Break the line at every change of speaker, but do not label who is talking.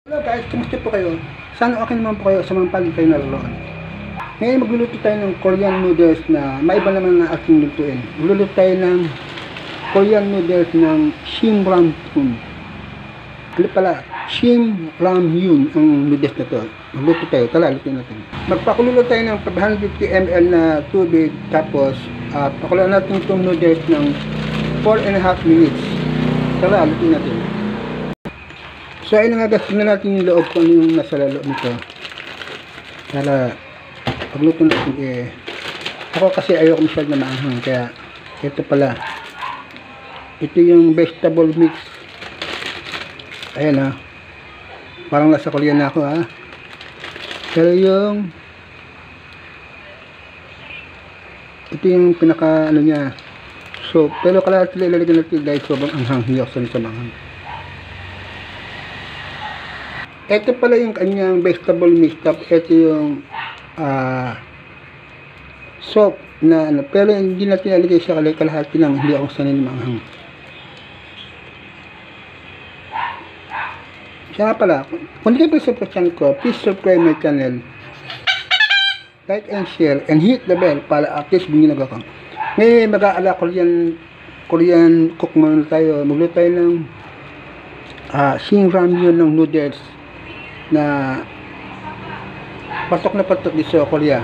Hello guys, kumusta po kayo? Sana okay naman po kayo sa mga pagi kayo naroon. Ngayon magluluto tayo ng Korean noodles na maiba naman ang aking lutuin. Magluluto tayo ng Korean noodles ng Shin Ram Yun. Ano pala? Shin Ram Yun ang noodles na to. Magluto tayo, tala, lutuin natin. Magpakulo tayo ng 550 ml na tubig, tapos pakuluan natin itong noodles ng 4.5 minutes. Tala, lutuin natin. So ayun nga guys, tingnan natin yung loob kung ano yung nasa loob nito. Para pagluto natin ako kasi ayoko masyad na maanghang, kaya ito pala. Ito yung vegetable mix. Ayan parang nasa Korean na ako Pero ito yung pinaka ano niya. So, pero kalahati ilalagyan natin dahil sobrang anghang, hindi ako sanay sa maanghang. Ito pala yung kanyang vegetable mix. Ito yung soup na ano, pero hindi natin ilalagay sa kalahati lang, hindi ako sanay na maanghang. Siya pala, kung hindi kayo sa channel ko, please subscribe my channel, like and share, and hit the bell para at least binginag ako. Ngayon mag-aala Korean cook muna tayo. Magluto tayo ng Shin Ram Yun ng noodles na patok na patok dito sa Korea.